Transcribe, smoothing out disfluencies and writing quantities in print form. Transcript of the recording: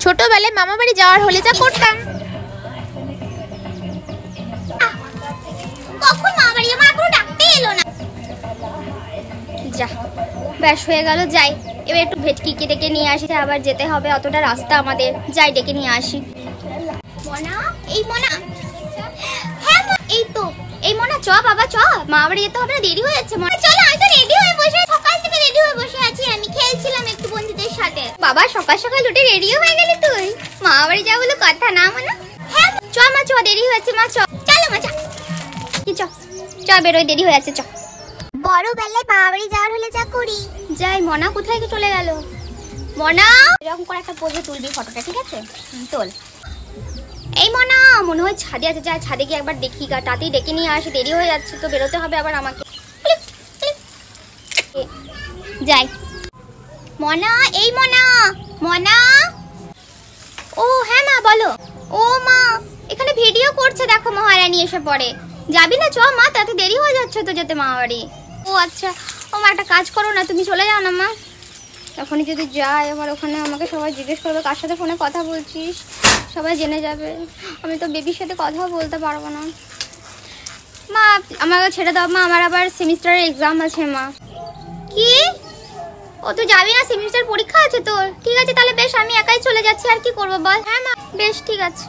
ছোটবেলায় মামা বাড়ি যাওয়ার হলে যা করতাম। কখন মামা বাড়ি মা এখনো ডাকতে এলো না। যা ব্যাস হয়ে গেল, যাই এবার একটু ভেটকিকে ডেকে নিয়ে আসি, আবার যেতে হবে অতটা রাস্তা আমাদের, যাই ডেকে নিয়ে আসি। মনা, এই মনা, হ্যাঁ এই তো, এই মনা চ বাবা চ, মামা বাড়ি যেতে হবে না, দেরি হয়ে যাচ্ছে। মনা চলো, আমি তো রেডি হয়ে বসে, সকাল থেকে রেডি হয়ে বসে আছি, আমি খেলছিলাম একটু বন্ধুদের সাথে। বাবা সকাল সকাল উঠে রেডিও হয়ে গেলি তুই, মামা বাড়ি যাবো বলে কথা না মনা। হ্যাঁ চ মা চ, দেরি হয়েছে মা, চ চলো মা, চ চ বেরোয়, দেরি হয়ে যাচ্ছে চ। বড় বেলায় মামা বাড়ি যাওয়ার হলে যা করি। যাই। মনা কোথায় চলে গেল? মনা এরকম করে একটা পোজে তুলবি ফটোটা, ঠিক আছে? তোল। এই মনা মনে হয় ছাদে আছে, যাই ছাদে গিয়ে একবার দেখি গা, তাতেই ডেকে নিয়ে আসি, দেরি হয়ে যাচ্ছে তো, বেরোতে হবে আবার আমাকে। যাই। মনা, এই মনা, মনা। ও হ্যাঁ মা বলো। ও মা এখানে ভিডিও করছে দেখো, মহারানী এসে পড়ে। যাবি না? চ মা, তাতে দেরি হয়ে যাচ্ছে তো যেতে মামা বাড়ি। ও আচ্ছা। ও মা একটা কাজ করো না, তুমি চলে যাও না মা। তখনই যদি যাই আবার ওখানে আমাকে সবাই জিজ্ঞেস করবে কার সাথে ফোনে কথা বলছিস, সবাই জেনে যাবে, আমি তো বেবির সাথে কথাও বলতে পারবো না। মা আমাকে ছেড়ে দাও মা, আমার আবার সেমিস্টারের এক্সাম আছে মা। কি? ও তো যাবি না? সেমিস্টার পরীক্ষা আছে তোর? ঠিক আছে তাহলে বেশ, আমি একাই চলে যাচ্ছি, আর কি করবো বল। হ্যাঁ মা, বেশ ঠিক আছে।